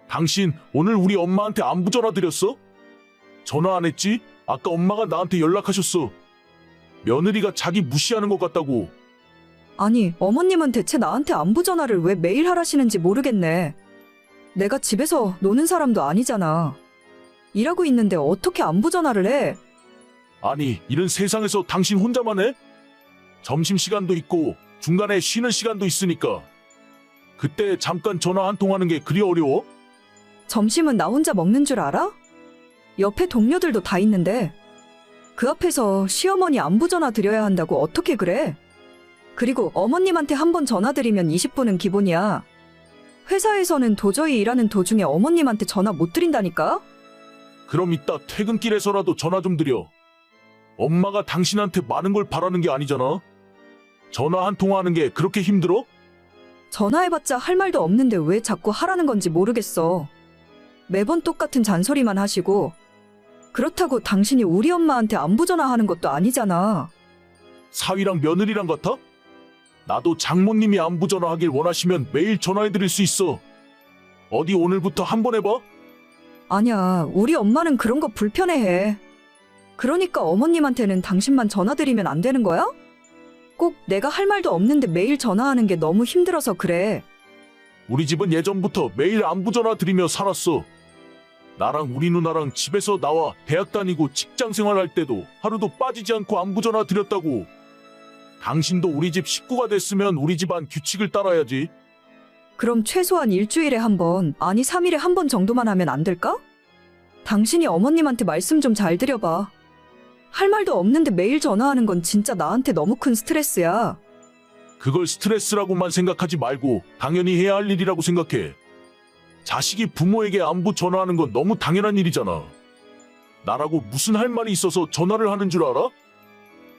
당신 오늘 우리 엄마한테 안부 전화 드렸어? 전화 안 했지? 아까 엄마가 나한테 연락하셨어. 며느리가 자기 무시하는 것 같다고. 아니, 어머님은 대체 나한테 안부 전화를 왜 매일 하라시는지 모르겠네. 내가 집에서 노는 사람도 아니잖아. 일하고 있는데 어떻게 안부 전화를 해? 아니, 이런 세상에서 당신 혼자만 해? 점심시간도 있고 중간에 쉬는 시간도 있으니까. 그때 잠깐 전화 한 통하는 게 그리 어려워? 점심은 나 혼자 먹는 줄 알아? 옆에 동료들도 다 있는데. 그 앞에서 시어머니 안부 전화 드려야 한다고 어떻게 그래? 그리고 어머님한테 한 번 전화 드리면 20분은 기본이야. 회사에서는 도저히 일하는 도중에 어머님한테 전화 못 드린다니까? 그럼 이따 퇴근길에서라도 전화 좀 드려. 엄마가 당신한테 많은 걸 바라는 게 아니잖아. 전화 한 통화하는 게 그렇게 힘들어? 전화해봤자 할 말도 없는데 왜 자꾸 하라는 건지 모르겠어. 매번 똑같은 잔소리만 하시고. 그렇다고 당신이 우리 엄마한테 안부 전화하는 것도 아니잖아. 사위랑 며느리랑 같아? 나도 장모님이 안부 전화하길 원하시면 매일 전화해드릴 수 있어. 어디 오늘부터 한번 해봐? 아니야, 우리 엄마는 그런 거 불편해해. 그러니까 어머님한테는 당신만 전화드리면 안 되는 거야? 꼭 내가 할 말도 없는데 매일 전화하는 게 너무 힘들어서 그래. 우리 집은 예전부터 매일 안부 전화 드리며 살았어. 나랑 우리 누나랑 집에서 나와 대학 다니고 직장 생활할 때도 하루도 빠지지 않고 안부 전화 드렸다고. 당신도 우리 집 식구가 됐으면 우리 집안 규칙을 따라야지. 그럼 최소한 일주일에 한 번, 아니 3일에 한 번 정도만 하면 안 될까? 당신이 어머님한테 말씀 좀 잘 드려봐. 할 말도 없는데 매일 전화하는 건 진짜 나한테 너무 큰 스트레스야. 그걸 스트레스라고만 생각하지 말고 당연히 해야 할 일이라고 생각해. 자식이 부모에게 안부 전화하는 건 너무 당연한 일이잖아. 나라고 무슨 할 말이 있어서 전화를 하는 줄 알아?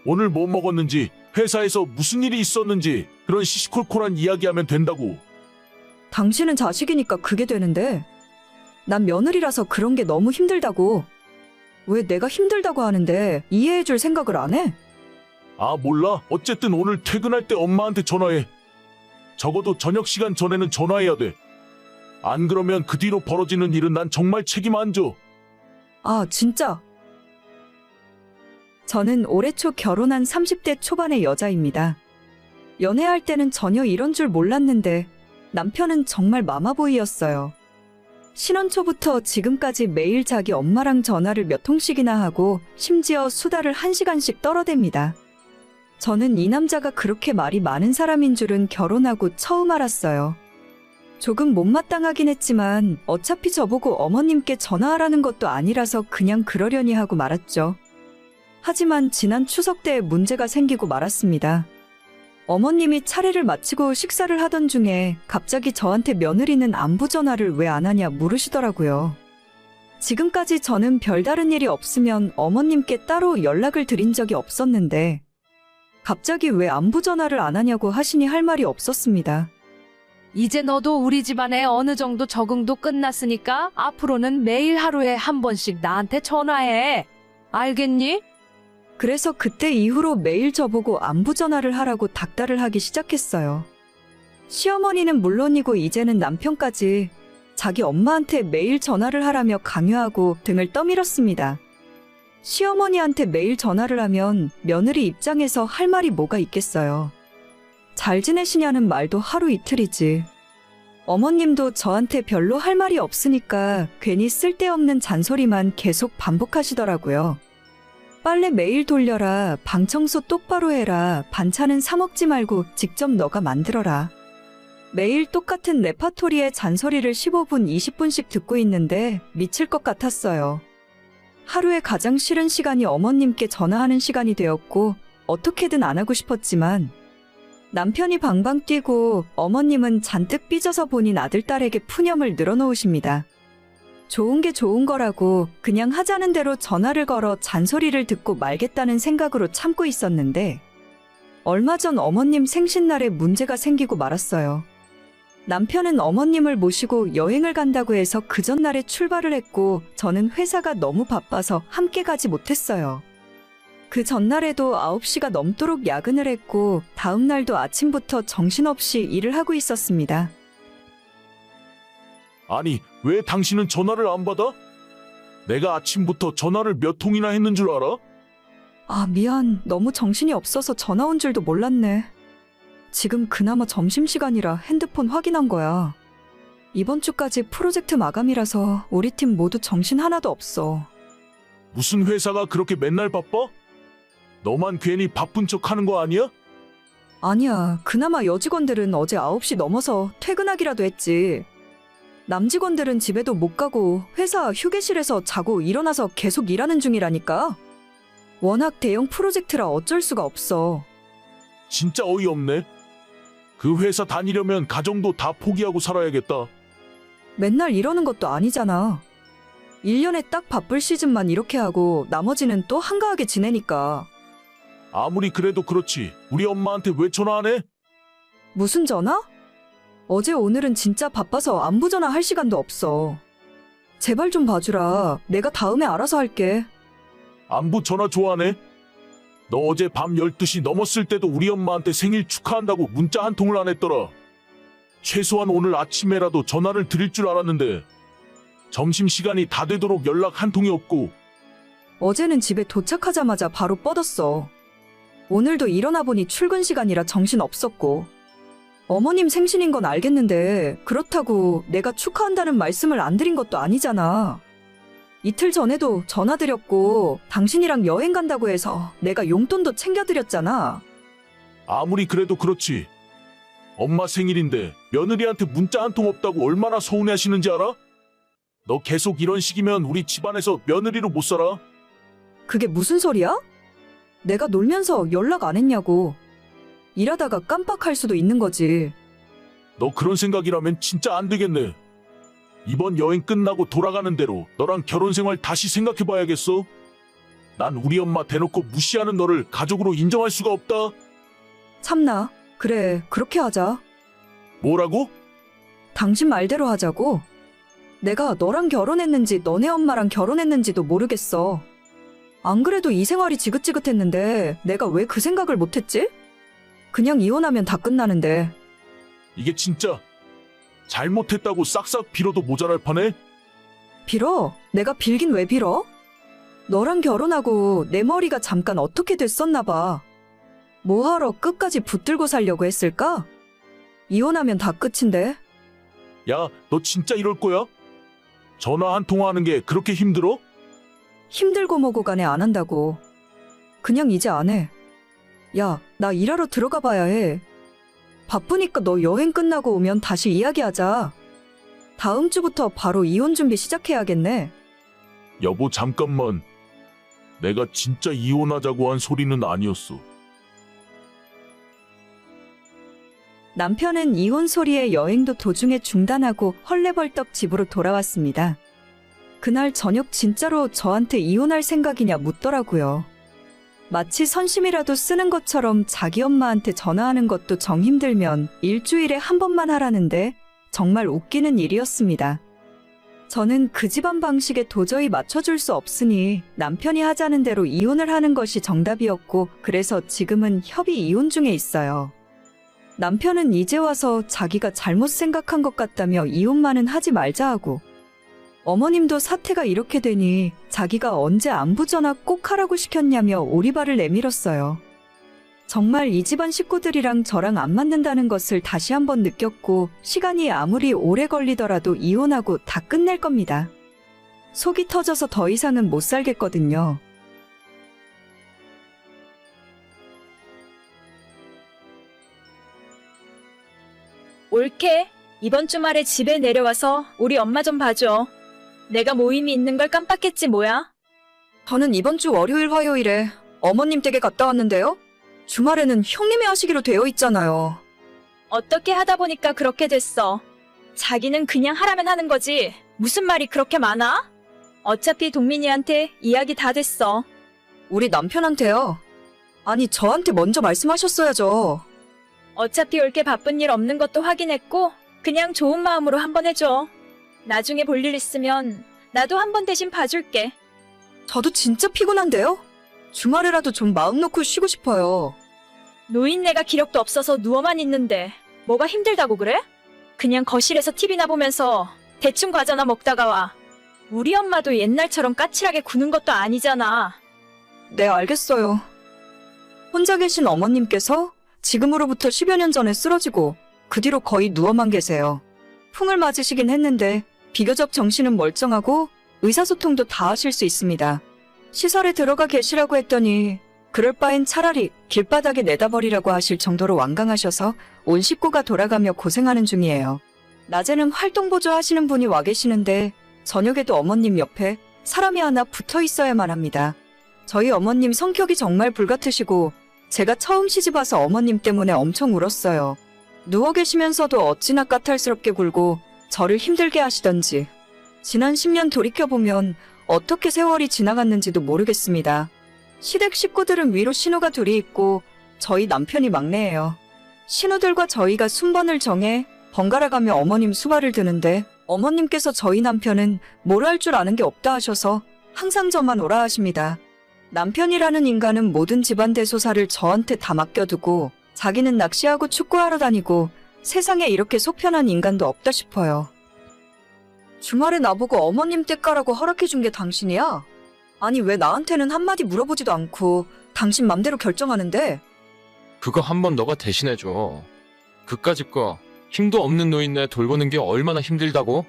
오늘 뭐 먹었는지, 회사에서 무슨 일이 있었는지 그런 시시콜콜한 이야기하면 된다고. 당신은 자식이니까 그게 되는데 난 며느리라서 그런 게 너무 힘들다고. 왜 내가 힘들다고 하는데 이해해줄 생각을 안 해? 아, 몰라. 어쨌든 오늘 퇴근할 때 엄마한테 전화해. 적어도 저녁 시간 전에는 전화해야 돼. 안 그러면 그 뒤로 벌어지는 일은 난 정말 책임 안 져. 아, 진짜. 저는 올해 초 결혼한 30대 초반의 여자입니다. 연애할 때는 전혀 이런 줄 몰랐는데 남편은 정말 마마보이였어요. 신혼 초부터 지금까지 매일 자기 엄마랑 전화를 몇 통씩이나 하고 심지어 수다를 1시간씩 떨어댑니다. 저는 이 남자가 그렇게 말이 많은 사람인 줄은 결혼하고 처음 알았어요. 조금 못마땅하긴 했지만 어차피 저보고 어머님께 전화하라는 것도 아니라서 그냥 그러려니 하고 말았죠. 하지만 지난 추석 때 문제가 생기고 말았습니다. 어머님이 차례를 마치고 식사를 하던 중에 갑자기 저한테 며느리는 안부 전화를 왜 안 하냐 물으시더라고요. 지금까지 저는 별다른 일이 없으면 어머님께 따로 연락을 드린 적이 없었는데 갑자기 왜 안부 전화를 안 하냐고 하시니 할 말이 없었습니다. 이제 너도 우리 집안에 어느 정도 적응도 끝났으니까 앞으로는 매일 하루에 한 번씩 나한테 전화해. 알겠니? 그래서 그때 이후로 매일 저보고 안부 전화를 하라고 닥달을 하기 시작했어요. 시어머니는 물론이고 이제는 남편까지 자기 엄마한테 매일 전화를 하라며 강요하고 등을 떠밀었습니다. 시어머니한테 매일 전화를 하면 며느리 입장에서 할 말이 뭐가 있겠어요. 잘 지내시냐는 말도 하루 이틀이지. 어머님도 저한테 별로 할 말이 없으니까 괜히 쓸데없는 잔소리만 계속 반복하시더라고요. 빨래 매일 돌려라, 방 청소 똑바로 해라, 반찬은 사 먹지 말고 직접 너가 만들어라. 매일 똑같은 레파토리의 잔소리를 15분, 20분씩 듣고 있는데 미칠 것 같았어요. 하루에 가장 싫은 시간이 어머님께 전화하는 시간이 되었고 어떻게든 안 하고 싶었지만 남편이 방방 뛰고 어머님은 잔뜩 삐져서 본인 아들딸에게 푸념을 늘어놓으십니다. 좋은 게 좋은 거라고 그냥 하자는 대로 전화를 걸어 잔소리를 듣고 말겠다는 생각으로 참고 있었는데 얼마 전 어머님 생신날에 문제가 생기고 말았어요. 남편은 어머님을 모시고 여행을 간다고 해서 그 전날에 출발을 했고 저는 회사가 너무 바빠서 함께 가지 못했어요. 그 전날에도 9시가 넘도록 야근을 했고 다음 날도 아침부터 정신없이 일을 하고 있었습니다. 아니, 왜 당신은 전화를 안 받아? 내가 아침부터 전화를 몇 통이나 했는 줄 알아? 아, 미안. 너무 정신이 없어서 전화 온 줄도 몰랐네. 지금 그나마 점심시간이라 핸드폰 확인한 거야. 이번 주까지 프로젝트 마감이라서 우리 팀 모두 정신 하나도 없어. 무슨 회사가 그렇게 맨날 바빠? 너만 괜히 바쁜 척 하는 거 아니야? 아니야. 그나마 여직원들은 어제 9시 넘어서 퇴근하기라도 했지. 남직원들은 집에도 못 가고 회사 휴게실에서 자고 일어나서 계속 일하는 중이라니까. 워낙 대형 프로젝트라 어쩔 수가 없어. 진짜 어이없네. 그 회사 다니려면 가정도 다 포기하고 살아야겠다. 맨날 이러는 것도 아니잖아. 1년에 딱 바쁠 시즌만 이렇게 하고 나머지는 또 한가하게 지내니까. 아무리 그래도 그렇지. 우리 엄마한테 왜 전화 안 해? 무슨 전화? 어제 오늘은 진짜 바빠서 안부 전화 할 시간도 없어. 제발 좀 봐주라. 내가 다음에 알아서 할게. 안부 전화 좋아하네? 너 어제 밤 12시 넘었을 때도 우리 엄마한테 생일 축하한다고 문자 한 통을 안 했더라. 최소한 오늘 아침에라도 전화를 드릴 줄 알았는데 점심시간이 다 되도록 연락 한 통이 없고. 어제는 집에 도착하자마자 바로 뻗었어. 오늘도 일어나 보니 출근 시간이라 정신 없었고. 어머님 생신인 건 알겠는데 그렇다고 내가 축하한다는 말씀을 안 드린 것도 아니잖아. 이틀 전에도 전화드렸고 당신이랑 여행 간다고 해서 내가 용돈도 챙겨드렸잖아. 아무리 그래도 그렇지. 엄마 생일인데 며느리한테 문자 한 통 없다고 얼마나 서운해하시는지 알아? 너 계속 이런 식이면 우리 집안에서 며느리로 못 살아. 그게 무슨 소리야? 내가 놀면서 연락 안 했냐고. 일하다가 깜빡할 수도 있는 거지. 너 그런 생각이라면 진짜 안 되겠네. 이번 여행 끝나고 돌아가는 대로 너랑 결혼 생활 다시 생각해봐야겠어. 난 우리 엄마 대놓고 무시하는 너를 가족으로 인정할 수가 없다. 참나. 그래, 그렇게 하자. 뭐라고? 당신 말대로 하자고. 내가 너랑 결혼했는지 너네 엄마랑 결혼했는지도 모르겠어. 안 그래도 이 생활이 지긋지긋했는데 내가 왜 그 생각을 못했지? 그냥 이혼하면 다 끝나는데. 이게 진짜 잘못했다고 싹싹 빌어도 모자랄 판에? 빌어? 내가 빌긴 왜 빌어? 너랑 결혼하고 내 머리가 잠깐 어떻게 됐었나 봐. 뭐하러 끝까지 붙들고 살려고 했을까? 이혼하면 다 끝인데. 야, 너 진짜 이럴 거야? 전화 한 통화하는 게 그렇게 힘들어? 힘들고 뭐고 간에 안 한다고. 그냥 이제 안 해. 야, 나 일하러 들어가 봐야 해. 바쁘니까 너 여행 끝나고 오면 다시 이야기하자. 다음 주부터 바로 이혼 준비 시작해야겠네. 여보, 잠깐만. 내가 진짜 이혼하자고 한 소리는 아니었어. 남편은 이혼 소리에 여행도 도중에 중단하고 헐레벌떡 집으로 돌아왔습니다. 그날 저녁 진짜로 저한테 이혼할 생각이냐 묻더라고요. 마치 선심이라도 쓰는 것처럼 자기 엄마한테 전화하는 것도 정 힘들면 일주일에 한 번만 하라는데 정말 웃기는 일이었습니다. 저는 그 집안 방식에 도저히 맞춰줄 수 없으니 남편이 하자는 대로 이혼을 하는 것이 정답이었고, 그래서 지금은 협의 이혼 중에 있어요. 남편은 이제 와서 자기가 잘못 생각한 것 같다며 이혼만은 하지 말자 하고, 어머님도 사태가 이렇게 되니 자기가 언제 안부 전화 꼭 하라고 시켰냐며 오리발을 내밀었어요. 정말 이 집안 식구들이랑 저랑 안 맞는다는 것을 다시 한번 느꼈고, 시간이 아무리 오래 걸리더라도 이혼하고 다 끝낼 겁니다. 속이 터져서 더 이상은 못 살겠거든요. 올케, 이번 주말에 집에 내려와서 우리 엄마 좀 봐줘. 내가 모임이 있는 걸 깜빡했지 뭐야? 저는 이번 주 월요일 화요일에 어머님 댁에 갔다 왔는데요. 주말에는 형님이 하시기로 되어 있잖아요. 어떻게 하다 보니까 그렇게 됐어. 자기는 그냥 하라면 하는 거지. 무슨 말이 그렇게 많아? 어차피 동민이한테 이야기 다 됐어. 우리 남편한테요. 아니, 저한테 먼저 말씀하셨어야죠. 어차피 올케 바쁜 일 없는 것도 확인했고 그냥 좋은 마음으로 한번 해줘. 나중에 볼 일 있으면 나도 한번 대신 봐줄게. 저도 진짜 피곤한데요. 주말에라도 좀 마음 놓고 쉬고 싶어요. 노인네가 기력도 없어서 누워만 있는데 뭐가 힘들다고 그래? 그냥 거실에서 TV나 보면서 대충 과자나 먹다가 와. 우리 엄마도 옛날처럼 까칠하게 구는 것도 아니잖아. 네, 알겠어요. 혼자 계신 어머님께서 지금으로부터 10여 년 전에 쓰러지고 그 뒤로 거의 누워만 계세요. 풍을 맞으시긴 했는데 비교적 정신은 멀쩡하고 의사소통도 다 하실 수 있습니다. 시설에 들어가 계시라고 했더니 그럴 바엔 차라리 길바닥에 내다버리라고 하실 정도로 완강하셔서 온 식구가 돌아가며 고생하는 중이에요. 낮에는 활동보조 하시는 분이 와 계시는데 저녁에도 어머님 옆에 사람이 하나 붙어 있어야만 합니다. 저희 어머님 성격이 정말 불같으시고 제가 처음 시집와서 어머님 때문에 엄청 울었어요. 누워 계시면서도 어찌나 까탈스럽게 굴고 저를 힘들게 하시던지 지난 10년 돌이켜보면 어떻게 세월이 지나갔는지도 모르겠습니다. 시댁 식구들은 위로 신우가 둘이 있고 저희 남편이 막내예요. 신우들과 저희가 순번을 정해 번갈아가며 어머님 수발을 드는데 어머님께서 저희 남편은 뭘 할 줄 아는 게 없다 하셔서 항상 저만 오라 하십니다. 남편이라는 인간은 모든 집안 대소사를 저한테 다 맡겨두고 자기는 낚시하고 축구하러 다니고 세상에 이렇게 속편한 인간도 없다 싶어요. 주말에 나보고 어머님 떼까라고 허락해준 게 당신이야? 아니 왜 나한테는 한마디 물어보지도 않고 당신 맘대로 결정하는데? 그거 한번 너가 대신해줘. 그까짓 거 힘도 없는 노인네 돌보는 게 얼마나 힘들다고?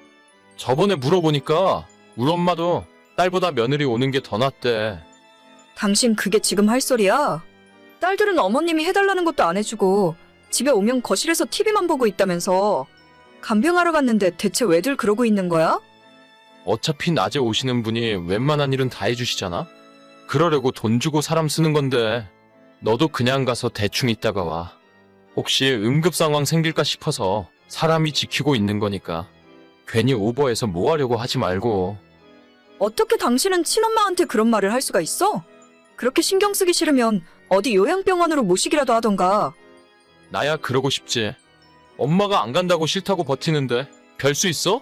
저번에 물어보니까 우리 엄마도 딸보다 며느리 오는 게 더 낫대. 당신 그게 지금 할 소리야? 딸들은 어머님이 해달라는 것도 안 해주고 집에 오면 거실에서 TV만 보고 있다면서. 간병하러 갔는데 대체 왜들 그러고 있는 거야? 어차피 낮에 오시는 분이 웬만한 일은 다 해주시잖아? 그러려고 돈 주고 사람 쓰는 건데 너도 그냥 가서 대충 있다가 와. 혹시 응급 상황 생길까 싶어서 사람이 지키고 있는 거니까 괜히 오버해서 뭐 하려고 하지 말고. 어떻게 당신은 친엄마한테 그런 말을 할 수가 있어? 그렇게 신경 쓰기 싫으면 어디 요양병원으로 모시기라도 하던가. 나야 그러고 싶지. 엄마가 안 간다고 싫다고 버티는데 별 수 있어?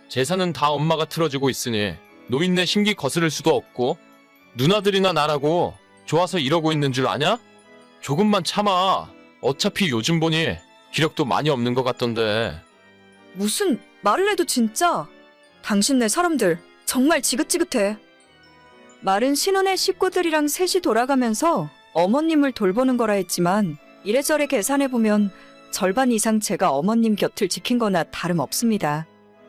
재산은 다 엄마가 틀어주고 있으니 노인네 심기 거스를 수도 없고 누나들이나 나라고 좋아서 이러고 있는 줄 아냐? 조금만 참아. 어차피 요즘 보니 기력도 많이 없는 것 같던데. 무슨 말을 해도 진짜. 당신네 사람들 정말 지긋지긋해. 말은 신혼의 식구들이랑 셋이 돌아가면서 어머님을 돌보는 거라 했지만 이래저래 계산해보면 절반 이상 제가 어머님 곁을 지킨 거나 다름없습니다.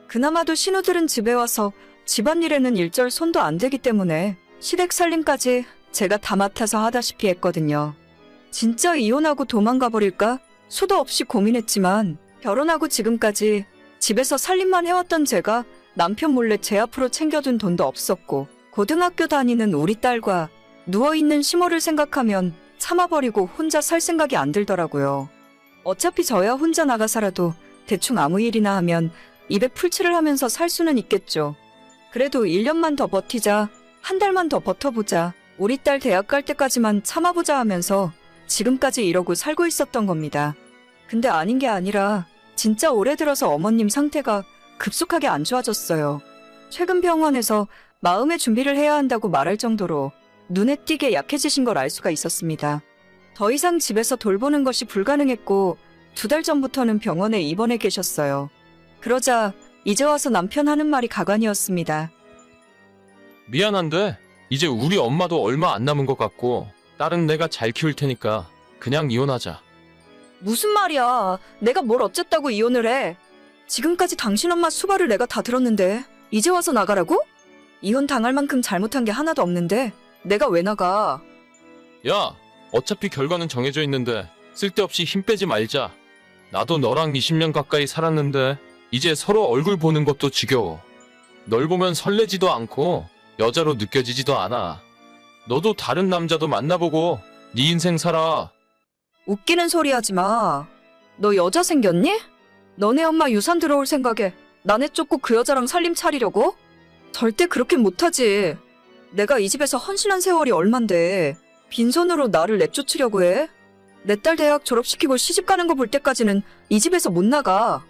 그나마도 신우들은 집에 와서 집안일에는 일절 손도 안 대기 때문에 시댁 살림까지 제가 다 맡아서 하다시피 했거든요. 진짜 이혼하고 도망가 버릴까 수도 없이 고민했지만 결혼하고 지금까지 집에서 살림만 해왔던 제가 남편 몰래 제 앞으로 챙겨둔 돈도 없었고 고등학교 다니는 우리 딸과 누워있는 시모를 생각하면 참아버리고 혼자 살 생각이 안 들더라고요. 어차피 저야 혼자 나가 살아도 대충 아무 일이나 하면 입에 풀칠을 하면서 살 수는 있겠죠. 그래도 1년만 더 버티자, 한 달만 더 버텨보자, 우리 딸 대학 갈 때까지만 참아보자 하면서 지금까지 이러고 살고 있었던 겁니다. 근데 아닌 게 아니라 진짜 올해 들어서 어머님 상태가 급속하게 안 좋아졌어요. 최근 병원에서 마음의 준비를 해야 한다고 말할 정도로 눈에 띄게 약해지신 걸 알 수가 있었습니다. 더 이상 집에서 돌보는 것이 불가능했고 2달 전부터는 병원에 입원해 계셨어요. 그러자 이제 와서 남편 하는 말이 가관이었습니다. 미안한데 이제 우리 엄마도 얼마 안 남은 것 같고 딸은 내가 잘 키울 테니까 그냥 이혼하자. 무슨 말이야. 내가 뭘 어쨌다고 이혼을 해. 지금까지 당신 엄마 수발을 내가 다 들었는데 이제 와서 나가라고? 이혼 당할 만큼 잘못한 게 하나도 없는데 내가 왜 나가? 야, 어차피 결과는 정해져 있는데 쓸데없이 힘 빼지 말자. 나도 너랑 20년 가까이 살았는데 이제 서로 얼굴 보는 것도 지겨워. 널 보면 설레지도 않고 여자로 느껴지지도 않아. 너도 다른 남자도 만나보고 네 인생 살아. 웃기는 소리 하지 마. 너 여자 생겼니? 너네 엄마 유산 들어올 생각에 나네 쫓고 그 여자랑 살림 차리려고? 절대 그렇게 못하지. 내가 이 집에서 헌신한 세월이 얼만데 빈손으로 나를 내쫓으려고 해? 내 딸 대학 졸업시키고 시집 가는 거 볼 때까지는 이 집에서 못 나가.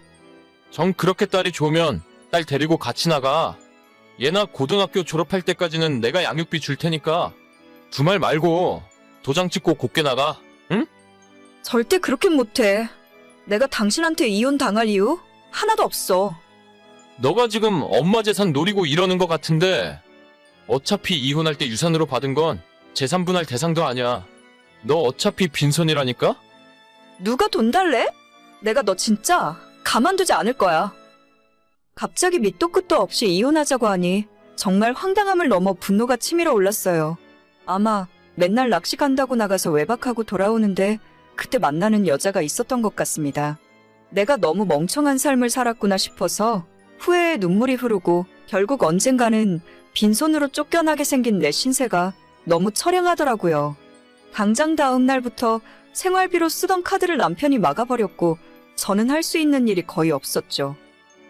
정 그렇게 딸이 좋으면 딸 데리고 같이 나가. 얘나 고등학교 졸업할 때까지는 내가 양육비 줄 테니까 두말 말고 도장 찍고 곱게 나가. 응? 절대 그렇게 못해. 내가 당신한테 이혼 당할 이유 하나도 없어. 너가 지금 엄마 재산 노리고 이러는 것 같은데 어차피 이혼할 때 유산으로 받은 건 재산 분할 대상도 아니야. 너 어차피 빈손이라니까? 누가 돈 달래? 내가 너 진짜 가만두지 않을 거야. 갑자기 밑도 끝도 없이 이혼하자고 하니 정말 황당함을 넘어 분노가 치밀어 올랐어요. 아마 맨날 낚시 간다고 나가서 외박하고 돌아오는데 그때 만나는 여자가 있었던 것 같습니다. 내가 너무 멍청한 삶을 살았구나 싶어서 후회에 눈물이 흐르고 결국 언젠가는 빈손으로 쫓겨나게 생긴 내 신세가 너무 처량하더라고요. 당장 다음 날부터 생활비로 쓰던 카드를 남편이 막아버렸고 저는 할 수 있는 일이 거의 없었죠.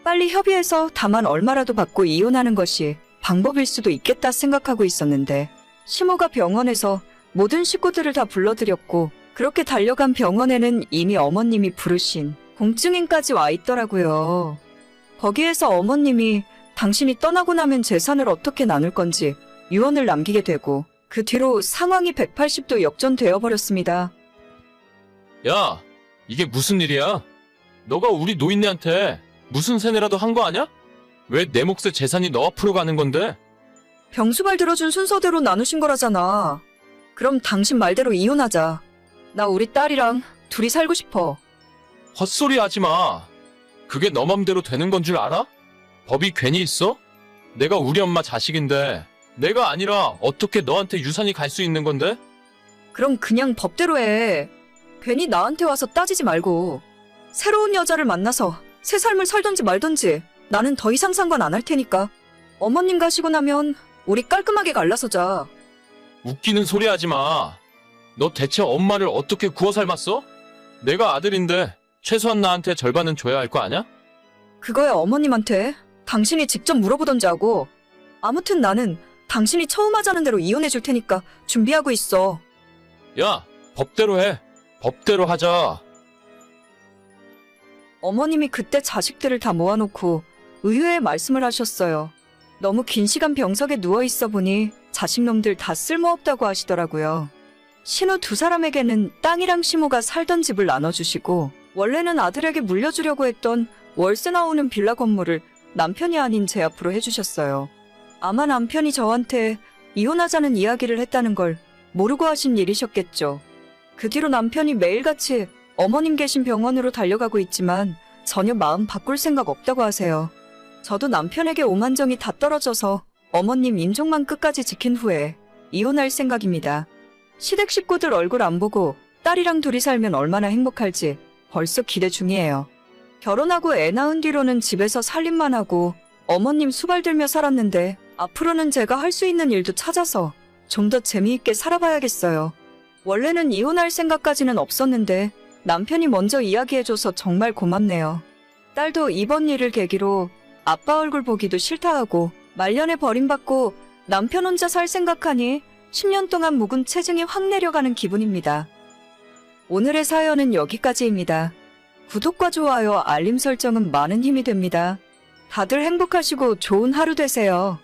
빨리 협의해서 다만 얼마라도 받고 이혼하는 것이 방법일 수도 있겠다 생각하고 있었는데 시모가 병원에서 모든 식구들을 다 불러들였고 그렇게 달려간 병원에는 이미 어머님이 부르신 공증인까지 와 있더라고요. 거기에서 어머님이 당신이 떠나고 나면 재산을 어떻게 나눌 건지 유언을 남기게 되고 그 뒤로 상황이 180도 역전되어 버렸습니다. 야, 이게 무슨 일이야? 너가 우리 노인네한테 무슨 세뇌라도 한 거 아냐? 왜 내 몫의 재산이 너 앞으로 가는 건데? 병수발 들어준 순서대로 나누신 거라잖아. 그럼 당신 말대로 이혼하자. 나 우리 딸이랑 둘이 살고 싶어. 헛소리 하지 마. 그게 너 맘대로 되는 건 줄 알아? 법이 괜히 있어? 내가 우리 엄마 자식인데 내가 아니라 어떻게 너한테 유산이 갈 수 있는 건데? 그럼 그냥 법대로 해. 괜히 나한테 와서 따지지 말고. 새로운 여자를 만나서 새 삶을 살던지 말던지 나는 더 이상 상관 안 할 테니까. 어머님 가시고 나면 우리 깔끔하게 갈라서자. 웃기는 소리 하지 마. 너 대체 엄마를 어떻게 구워 삶았어? 내가 아들인데 최소한 나한테 절반은 줘야 할 거 아냐? 그거야 어머님한테 당신이 직접 물어보던지 하고. 아무튼 나는 당신이 처음 하자는 대로 이혼해 줄 테니까 준비하고 있어. 야, 법대로 해. 법대로 하자. 어머님이 그때 자식들을 다 모아놓고 의외의 말씀을 하셨어요. 너무 긴 시간 병석에 누워있어 보니 자식놈들 다 쓸모없다고 하시더라고요. 신우 두 사람에게는 땅이랑 시모가 살던 집을 나눠주시고 원래는 아들에게 물려주려고 했던 월세 나오는 빌라 건물을 남편이 아닌 제 앞으로 해주셨어요. 아마 남편이 저한테 이혼하자는 이야기를 했다는 걸 모르고 하신 일이셨겠죠. 그 뒤로 남편이 매일같이 어머님 계신 병원으로 달려가고 있지만 전혀 마음 바꿀 생각 없다고 하세요. 저도 남편에게 오만정이 다 떨어져서 어머님 임종만 끝까지 지킨 후에 이혼할 생각입니다. 시댁 식구들 얼굴 안 보고 딸이랑 둘이 살면 얼마나 행복할지 벌써 기대 중이에요. 결혼하고 애 낳은 뒤로는 집에서 살림만 하고 어머님 수발 들며 살았는데 앞으로는 제가 할 수 있는 일도 찾아서 좀 더 재미있게 살아봐야겠어요. 원래는 이혼할 생각까지는 없었는데 남편이 먼저 이야기해줘서 정말 고맙네요. 딸도 이번 일을 계기로 아빠 얼굴 보기도 싫다 하고 말년에 버림받고 남편 혼자 살 생각하니 10년 동안 묵은 체증이 확 내려가는 기분입니다. 오늘의 사연은 여기까지입니다. 구독과 좋아요, 알림 설정은 많은 힘이 됩니다. 다들 행복하시고 좋은 하루 되세요.